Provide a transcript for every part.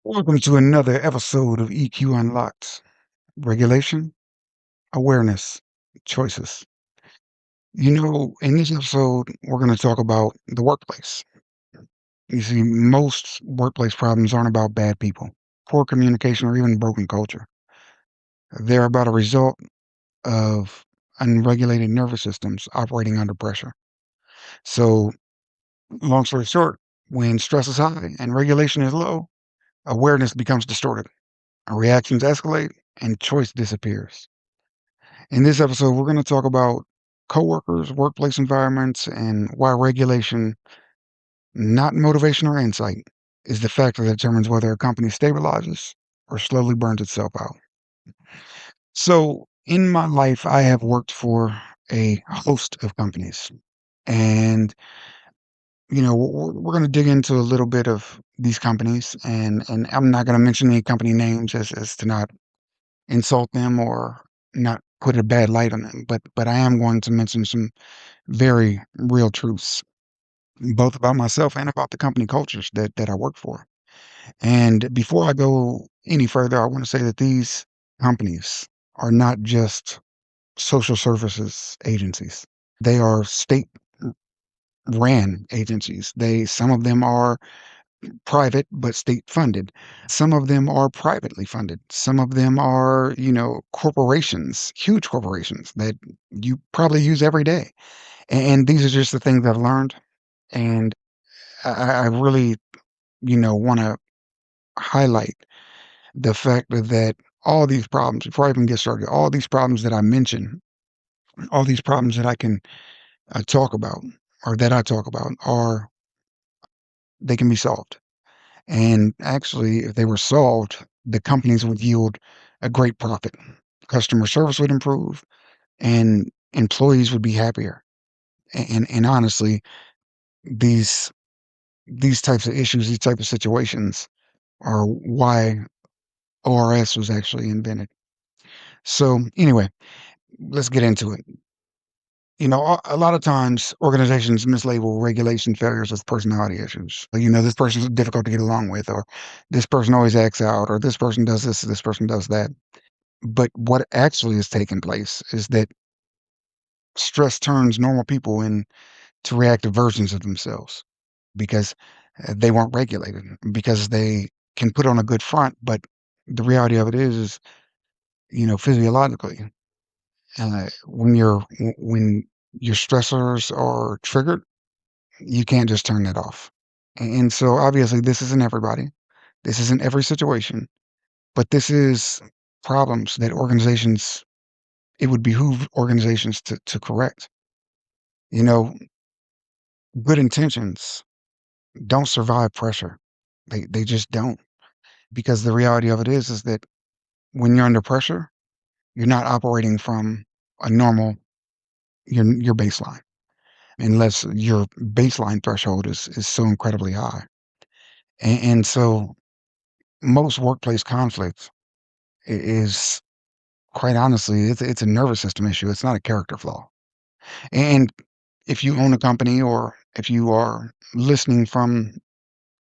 Welcome to another episode of EQ Unlocked. Regulation, awareness, choices. In this episode, we're going to talk about the workplace. You see, most workplace problems aren't about bad people, poor communication, or even broken culture. They're about a result of unregulated nervous systems operating under pressure. So, long story short, when stress is high and regulation is low, awareness becomes distorted, reactions escalate, and choice disappears. In this episode, we're going to talk about coworkers, workplace environments, and why regulation, not motivation or insight, is the factor that determines whether a company stabilizes or slowly burns itself out. So, in my life, I have worked for a host of companies. And, we're going to dig into a little bit of these companies. And I'm not going to mention any company names as to not insult them or not put a bad light on them. But I am going to mention some very real truths, both about myself and about the company cultures that I work for. And before I go any further, I want to say that these companies are not just social services agencies. They are state ran agencies. Some of them are private but state funded. Some of them are privately funded. Some of them are, corporations, huge corporations that you probably use every day. And these are just the things I've learned. And I really, want to highlight the fact that all these problems, before I even get started, all these problems that I mention, all these problems that I can talk about or that I talk about they can be solved. And actually, if they were solved, the companies would yield a great profit. Customer service would improve and employees would be happier. And honestly, these these types of issues, these type of situations are why ORS was actually invented. So anyway, let's get into it. A lot of times organizations mislabel regulation failures with personality issues. This person's difficult to get along with, or this person always acts out, or this person does this person does that. But what actually is taking place is that stress turns normal people into reactive versions of themselves because they weren't regulated, because they can put on a good front, but the reality of it is physiologically, when your stressors are triggered, you can't just turn that off. And so obviously this isn't everybody. This isn't every situation, but this is problems that organizations it would behoove organizations to correct. You know, Good intentions don't survive pressure. They just don't. Because the reality of it is that when you're under pressure, you're not operating from a normal your baseline, unless your baseline threshold is so incredibly high. And so most workplace conflict is quite honestly, it's a nervous system issue. It's not a character flaw. And if you own a company or if you are listening from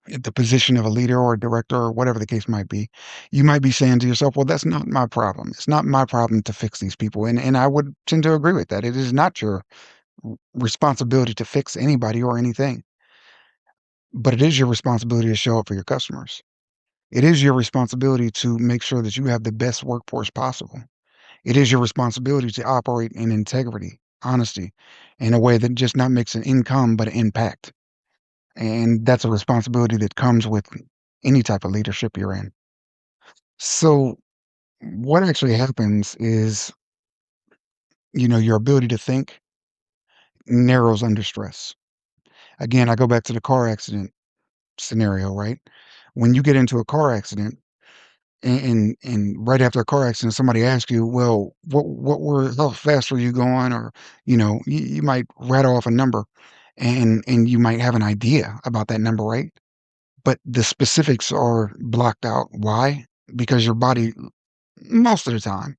the position of a leader or a director or whatever the case might be, you might be saying to yourself, well, that's not my problem. It's not my problem to fix these people. And I would tend to agree with that. It is not your responsibility to fix anybody or anything, but it is your responsibility to show up for your customers. It is your responsibility to make sure that you have the best workforce possible. It is your responsibility to operate in integrity, honesty, in a way that just not makes an income, but an impact. And that's a responsibility that comes with any type of leadership you're in. So what actually happens is, your ability to think narrows under stress. Again, I go back to the car accident scenario, right? When you get into a car accident, and right after a car accident, somebody asks you, well, how fast were you going? Or, you might rattle off a number and you might have an idea about that number, right? But the specifics are blocked out. Why? Because your body, most of the time,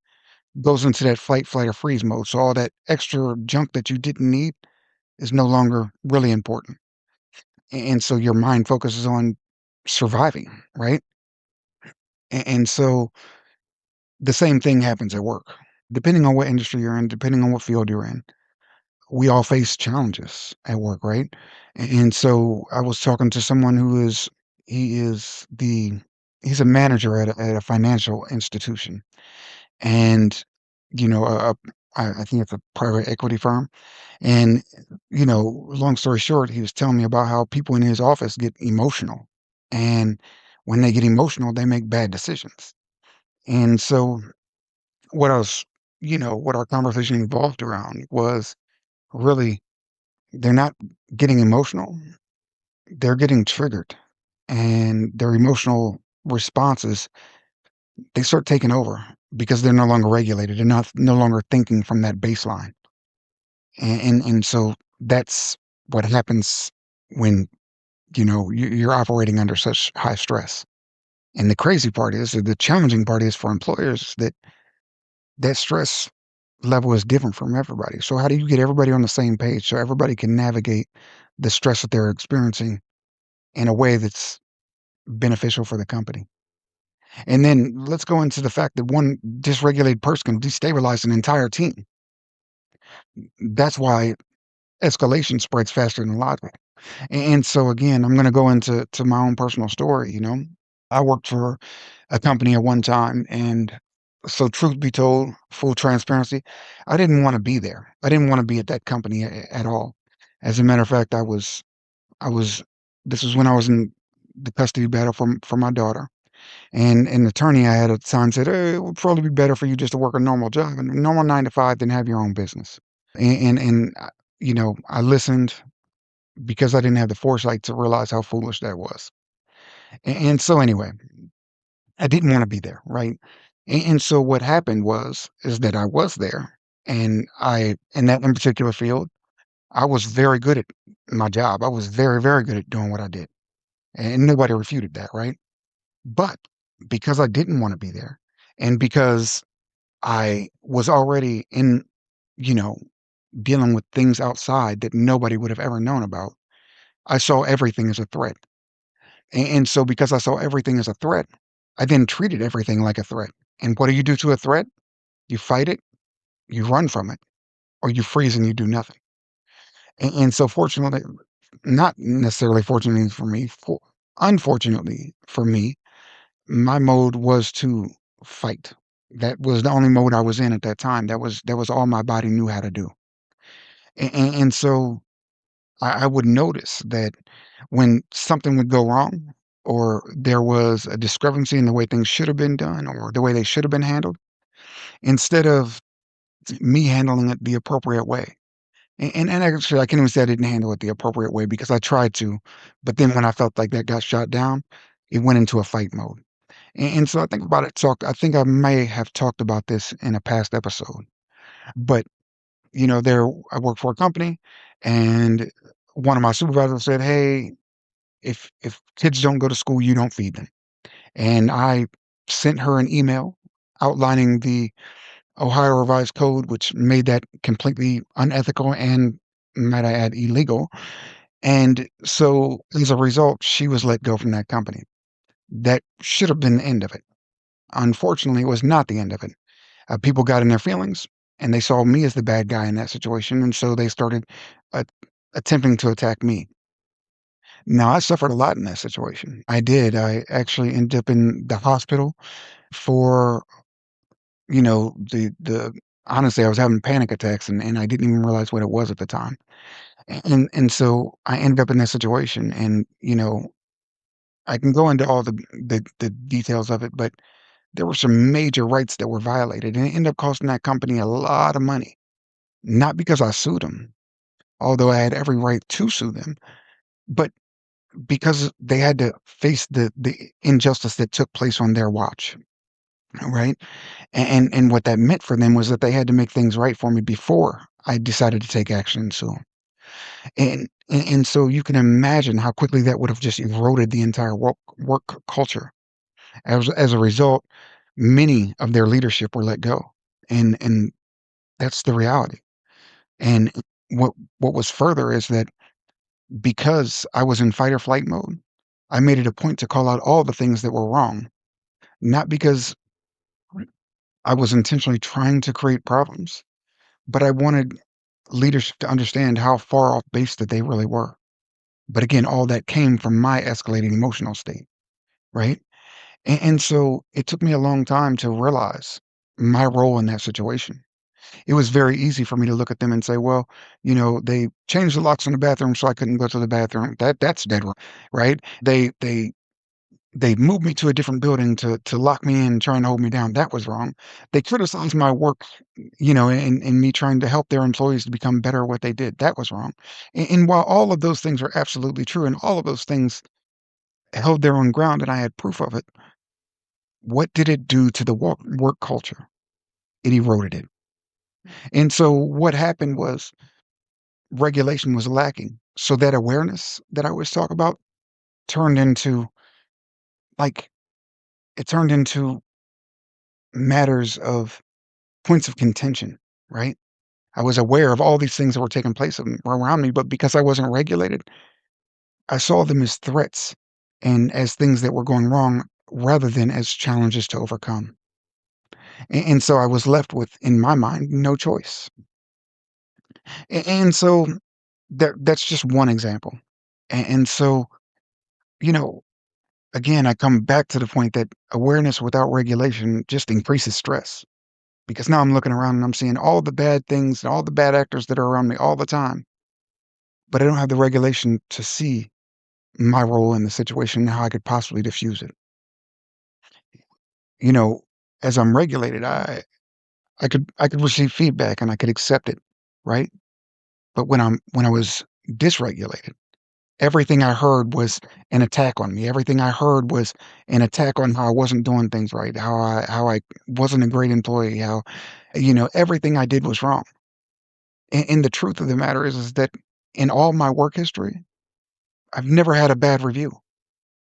goes into that fight, flight, or freeze mode. So all that extra junk that you didn't need is no longer really important. And so your mind focuses on surviving, right? And so the same thing happens at work. Depending on what industry you're in, depending on what field you're in, we all face challenges at work, right? And so I was talking to someone who is he is the he's a manager at a financial institution, and you know, I think it's a private equity firm. And long story short, he was telling me about how people in his office get emotional, and when they get emotional, they make bad decisions. And so what I was, what our conversation evolved around was really they're not getting emotional, they're getting triggered. And their emotional responses, they start taking over because they're no longer regulated. They're not no longer thinking from that baseline. And so that's what happens when, you're operating under such high stress. And the crazy part is, or the challenging part is for employers that that stress level is different from everybody. So how do you get everybody on the same page so everybody can navigate the stress that they're experiencing in a way that's beneficial for the company? And then let's go into the fact that one dysregulated person can destabilize an entire team. That's why escalation spreads faster than logic. And so again, I'm going to go into my own personal story. I worked for a company at one time, and so truth be told, full transparency, I didn't want to be there. I didn't want to be at that company at all. As a matter of fact, I was this was when I was in the custody battle for my daughter. And an attorney I had at the time said, "Hey, it would probably be better for you just to work a normal job, a normal 9 to 5, than have your own business." I listened because I didn't have the foresight to realize how foolish that was. And so anyway, I didn't want to be there, right? And so what happened is that I was there, and in that in particular field, I was very good at my job. I was very, very good at doing what I did, and nobody refuted that, right? But because I didn't want to be there, and because I was already you know, dealing with things outside that nobody would have ever known about, I saw everything as a threat. And so because I saw everything as a threat, I then treated everything like a threat. And what do you do to a threat? You fight it, you run from it, or you freeze and you do nothing. And so fortunately, not necessarily fortunately for me, unfortunately for me, my mode was to fight. That was the only mode I was in at that time. That was all my body knew how to do. And so I would notice that when something would go wrong, or there was a discrepancy in the way things should have been done, or the way they should have been handled, instead of me handling it the appropriate way. And actually, I can't even say I didn't handle it the appropriate way because I tried to, but then when I felt like that got shot down, it went into a fight mode. And so I think about it. I think I may have talked about this in a past episode, but there I work for a company, and one of my supervisors said, "Hey, if kids don't go to school, you don't feed them." And I sent her an email outlining the Ohio Revised Code, which made that completely unethical and, might I add, illegal. And so as a result, she was let go from that company. That should have been the end of it. Unfortunately, it was not the end of it. People got in their feelings, and they saw me as the bad guy in that situation, and so they started uh, attempting to attack me. Now, I suffered a lot in that situation. I did. I actually ended up in the hospital for, the honestly, I was having panic attacks, and I didn't even realize what it was at the time. And so I ended up in that situation, and, I can go into all the details of it, but there were some major rights that were violated, and it ended up costing that company a lot of money. Not because I sued them, although I had every right to sue them, but because they had to face the injustice that took place on their watch, right? And what that meant for them was that they had to make things right for me before I decided to take action and sue 'em. And so you can imagine how quickly that would have just eroded the entire work culture. As a result, many of their leadership were let go, and that's the reality. And what was further is that because I was in fight or flight mode, I made it a point to call out all the things that were wrong not because I was intentionally trying to create problems, but I wanted leadership to understand how far off base that they really were. But again, all that came from my escalating emotional state, right? And so it took me a long time to realize my role in that situation. It was very easy for me to look at them and say, well, they changed the locks in the bathroom so I couldn't go to the bathroom. That's dead wrong, right? They moved me to a different building to lock me in, trying to hold me down. That was wrong. They criticized my work, and me trying to help their employees to become better at what they did. That was wrong. And while all of those things are absolutely true, and all of those things held their own ground, and I had proof of it, what did it do to the work culture? It eroded it. And so what happened was regulation was lacking. So that awareness that I always talk about turned into like it turned into matters of points of contention, right? I was aware of all these things that were taking place around me, but because I wasn't regulated, I saw them as threats and as things that were going wrong rather than as challenges to overcome. And so I was left with, in my mind, no choice. And so that's just one example. And so, you know, again, I come back to the point that awareness without regulation just increases stress because now I'm looking around and I'm seeing all the bad things and all the bad actors that are around me all the time, but I don't have the regulation to see my role in the situation and how I could possibly diffuse it. You know, as I'm regulated, I could receive feedback and I could accept it, right? But when I was dysregulated, everything I heard was an attack on me. Everything I heard was an attack on how I wasn't doing things right, how I wasn't a great employee, how everything I did was wrong. And the truth of the matter is that in all my work history, I've never had a bad review.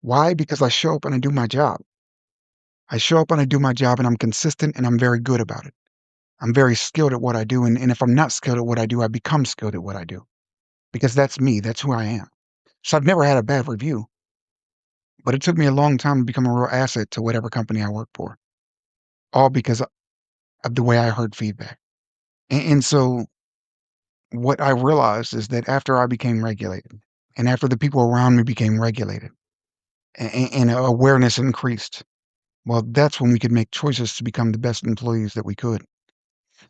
Why? Because I show up and I do my job. I show up and I do my job and I'm consistent and I'm very good about it. I'm very skilled at what I do. And if I'm not skilled at what I do, I become skilled at what I do because that's me. That's who I am. So I've never had a bad review, but it took me a long time to become a real asset to whatever company I work for, all because of the way I heard feedback. And so what I realized is that after I became regulated and after the people around me became regulated and awareness increased, well, that's when we could make choices to become the best employees that we could.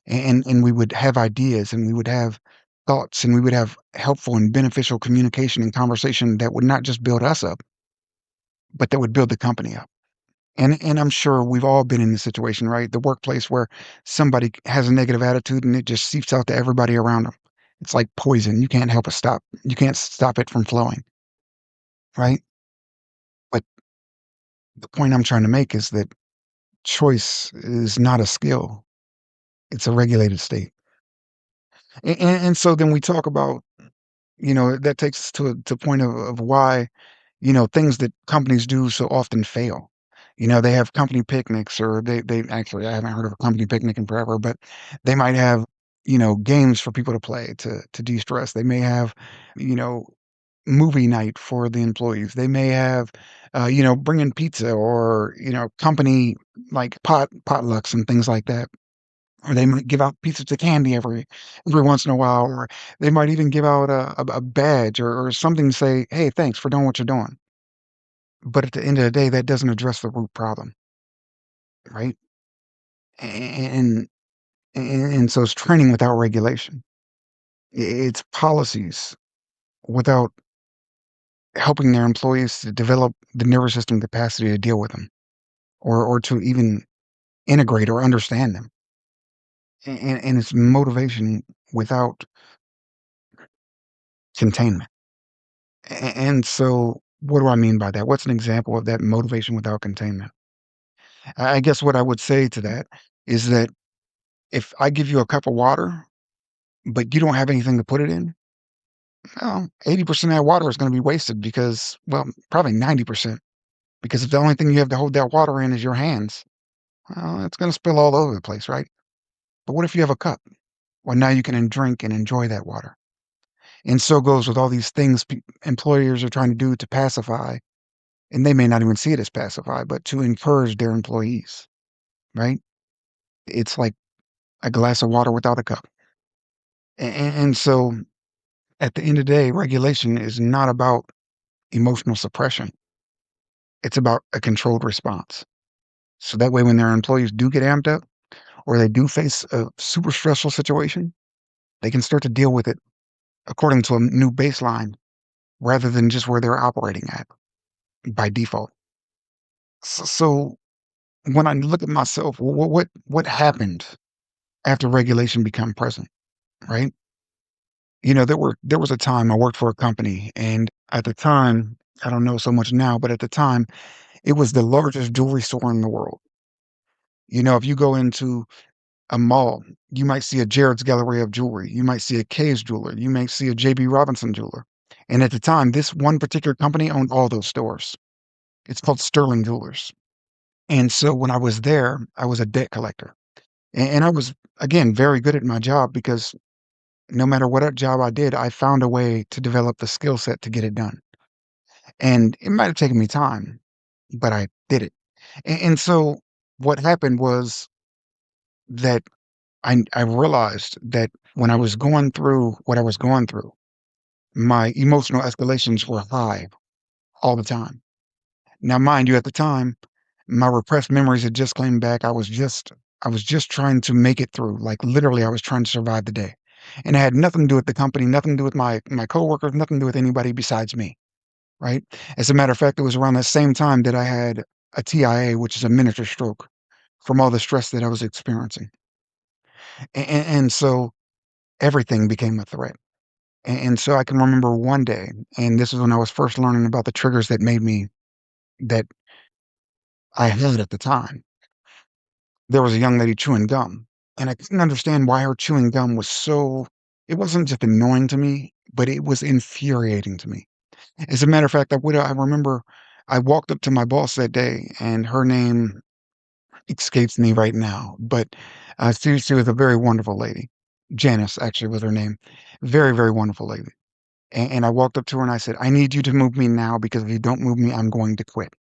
And we would have ideas and we would have thoughts and we would have helpful and beneficial communication and conversation that would not just build us up, but that would build the company up. And I'm sure we've all been in this situation, right? The workplace where somebody has a negative attitude and it just seeps out to everybody around them. It's like poison. You can't help it stop. You can't stop it from flowing, right? But the point I'm trying to make is that choice is not a skill. It's a regulated state. And so then we talk about, that takes us to point of why, things that companies do so often fail. They have company picnics or they actually, I haven't heard of a company picnic in forever, but they might have, games for people to play to de-stress. They may have, you know, movie night for the employees. They may have, bring in pizza or, company like potlucks and things like that. Or they might give out pieces of candy every once in a while, or they might even give out a badge or something to say, "Hey, thanks for doing what you're doing." But at the end of the day, that doesn't address the root problem, right? And and so it's training without regulation. It's policies without helping their employees to develop the nervous system capacity to deal with them, or to even integrate or understand them. And it's motivation without containment. And so, what do I mean by that? What's an example of that motivation without containment? I guess what I would say to that is that if I give you a cup of water, but you don't have anything to put it in, well, 80% of that water is going to be wasted because, well, probably 90%. Because if the only thing you have to hold that water in is your hands, well, it's going to spill all over the place, right? But what if you have a cup? Well, now you can drink and enjoy that water. And so goes with all these things employers are trying to do to pacify and they may not even see it as pacify, but to encourage their employees, right? It's like a glass of water without a cup. And so at the end of the day, regulation is not about emotional suppression. It's about a controlled response. So that way, when their employees do get amped up or they do face a super stressful situation, they can start to deal with it according to a new baseline rather than just where they're operating at by default. So when I look at myself, what happened after regulation become present, right? There was a time I worked for a company, and at the time, I don't know so much now, but at the time, it was the largest jewelry store in the world. If you go into a mall, you might see a Jared's Gallery of Jewelry, you might see a Kay's Jeweler, you may see a JB Robinson Jeweler. And at the time, this one particular company owned all those stores. It's called Sterling Jewelers. And so when I was there, I was a debt collector. And I was, again, very good at my job because no matter what job I did, I found a way to develop the skill set to get it done. And it might have taken me time, but I did it. And so what happened was that I realized that when I was going through what I was going through, my emotional escalations were high all the time. Now, mind you, at the time, my repressed memories had just came back. I was just trying to make it through. Like literally, I was trying to survive the day. And it had nothing to do with the company, nothing to do with my coworkers, nothing to do with anybody besides me. Right. As a matter of fact, it was around the same time that I had a TIA, which is a miniature stroke from all the stress that I was experiencing. And so everything became a threat. And so I can remember one day, and this is when I was first learning about the triggers that I had at the time. There was a young lady chewing gum, and I couldn't understand why her chewing gum was so it wasn't just annoying to me, but it was infuriating to me. As a matter of fact, I remember I walked up to my boss that day, and her name escapes me right now, but she was a very wonderful lady. Janice actually was her name. Very, very wonderful lady. And I walked up to her and I said, "I need you to move me now because if you don't move me, I'm going to quit."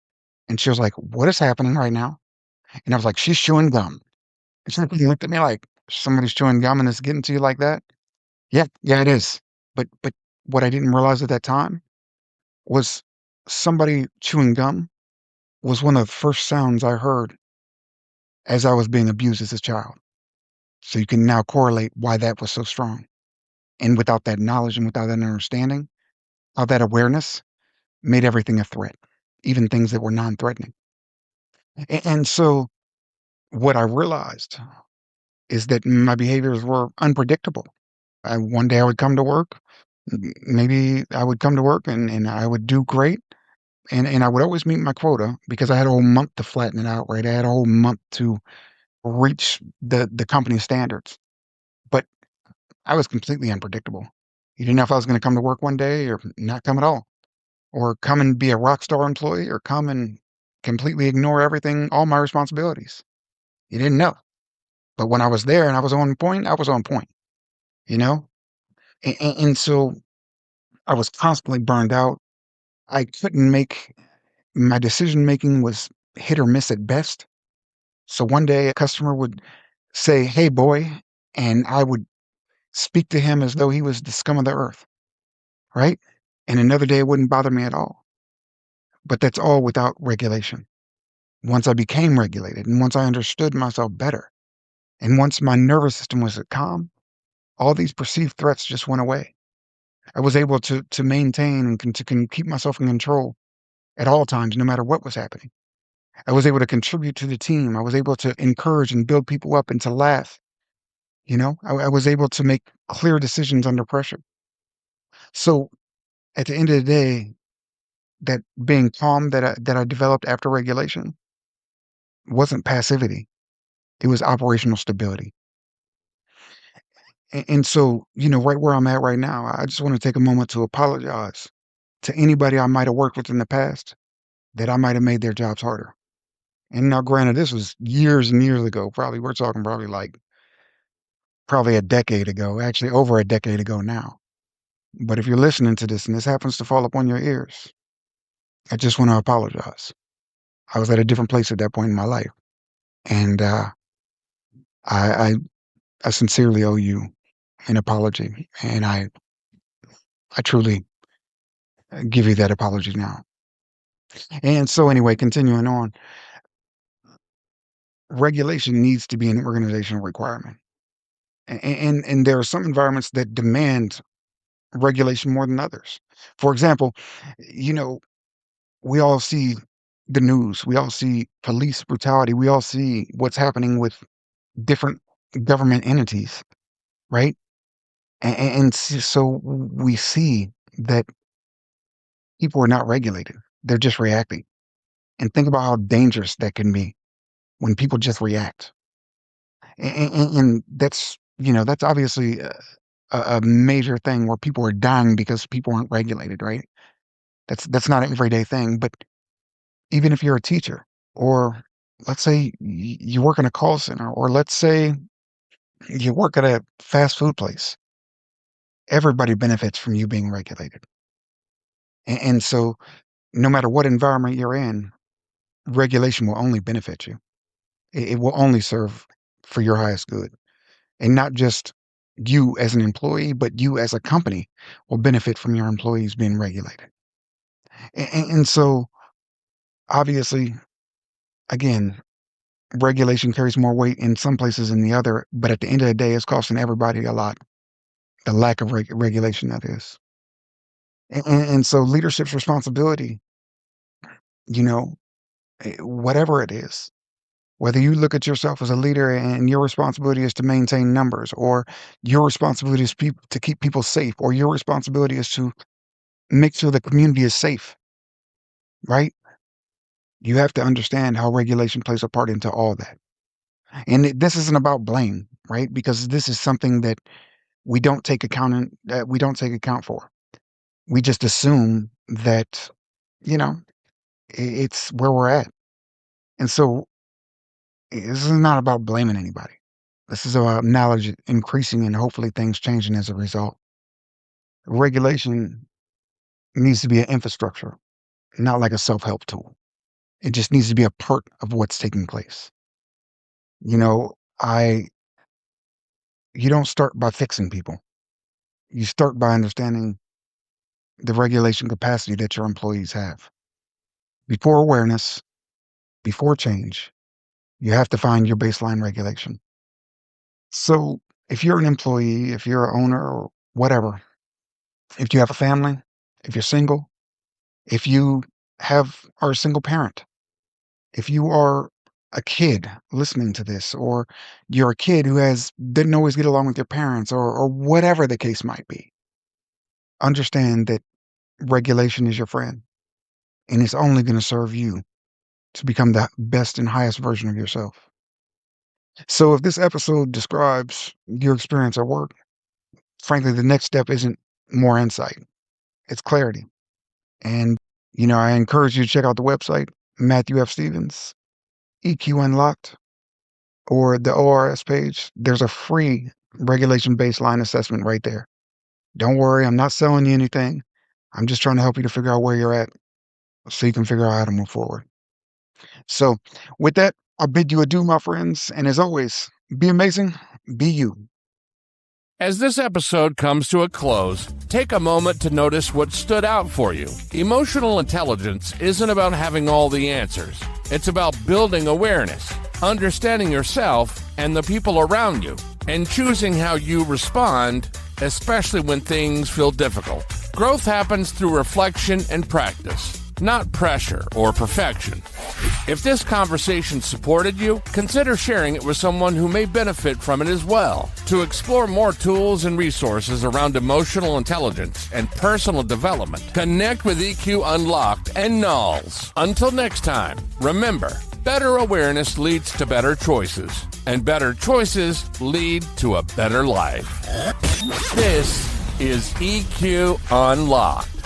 And she was like, "What is happening right now?" And I was like, "She's chewing gum." And she looked at me like, "Somebody's chewing gum and it's getting to you like that?" Yeah, yeah, it is. But what I didn't realize at that time was somebody chewing gum was one of the first sounds I heard as I was being abused as a child. So you can now correlate why that was so strong. And without that knowledge and without that understanding, how that awareness made everything a threat, even things that were non-threatening. And so what I realized is that my behaviors were unpredictable. One day I would come to work, maybe I would come to work and I would do great. And I would always meet my quota because I had a whole month to flatten it out, right? I had a whole month to reach the company standards. But I was completely unpredictable. You didn't know if I was going to come to work one day or not come at all, or come and be a rock star employee, or come and completely ignore everything, all my responsibilities. You didn't know. But when I was there and I was on point, I was on point, you know? And so I was constantly burned out. I couldn't make my decision making was hit or miss at best. So one day a customer would say, "Hey, boy," and I would speak to him as though he was the scum of the earth, right? And another day it wouldn't bother me at all. But that's all without regulation. Once I became regulated and once I understood myself better, and once my nervous system was at calm, all these perceived threats just went away. I was able to maintain and keep myself in control at all times, no matter what was happening. I was able to contribute to the team. I was able to encourage and build people up and to laugh. I was able to make clear decisions under pressure. So at the end of the day, that being calm that I developed after regulation wasn't passivity. It was operational stability. And so, right where I'm at right now, I just want to take a moment to apologize to anybody I might have worked with in the past that I might have made their jobs harder. And now, granted, this was years and years ago. We're talking probably like probably a decade ago, actually over a decade ago now. But if you're listening to this and this happens to fall upon your ears, I just want to apologize. I was at a different place at that point in my life, and I, I I sincerely owe you an apology, and I truly give you that apology now. And so anyway, continuing on, regulation needs to be an organizational requirement. And there are some environments that demand regulation more than others. For example, you know, we all see the news, we all see police brutality, we all see what's happening with different government entities, right? So we see that people are not regulated. They're just reacting. And think about how dangerous that can be when people just react. And that's, that's obviously a major thing where people are dying because people aren't regulated, right? That's not an everyday thing. But even if you're a teacher, or let's say you work in a call center, or let's say you work at a fast food place, everybody benefits from you being regulated. And so no matter what environment you're in, regulation will only benefit you. It will only serve for your highest good. And not just you as an employee, but you as a company will benefit from your employees being regulated. And so obviously, again, regulation carries more weight in some places than the other, but at the end of the day, it's costing everybody a lot. The lack of regulation, that is. And so leadership's responsibility, you know, whatever it is, whether you look at yourself as a leader and your responsibility is to maintain numbers, or your responsibility is to keep people safe, or your responsibility is to make sure the community is safe, right? You have to understand how regulation plays a part into all that. And this isn't about blame, right? Because this is something that we don't take account for. We just assume that, you know, it's where we're at. And so this is not about blaming anybody. This is about knowledge increasing and hopefully things changing as a result. Regulation needs to be an infrastructure, not like a self-help tool. It just needs to be a part of what's taking place. You know, I you don't start by fixing people. You start by understanding the regulation capacity that your employees have. Before awareness, before change, you have to find your baseline regulation. So if you're an employee, if you're an owner or whatever, if you have a family, if you're single, if you are a single parent, if you are a kid listening to this, or you're a kid who didn't always get along with your parents, or whatever the case might be, understand that regulation is your friend, and it's only going to serve you to become the best and highest version of yourself. So if this episode describes your experience at work, frankly, the next step isn't more insight, it's clarity. And, I encourage you to check out the website, Matthew F. Stevens, EQ Unlocked, or the ORS page. There's a free regulation baseline assessment right there. Don't worry, I'm not selling you anything. I'm just trying to help you to figure out where you're at so you can figure out how to move forward. So with that, I bid you adieu, my friends. And as always, be amazing, be you. As this episode comes to a close, take a moment to notice what stood out for you. Emotional intelligence isn't about having all the answers. It's about building awareness, understanding yourself and the people around you, and choosing how you respond, especially when things feel difficult. Growth happens through reflection and practice, not pressure or perfection. If this conversation supported you, consider sharing it with someone who may benefit from it as well. To explore more tools and resources around emotional intelligence and personal development, connect with EQ Unlocked and Knowles. Until next time, remember, better awareness leads to better choices, and better choices lead to a better life. This is EQ Unlocked.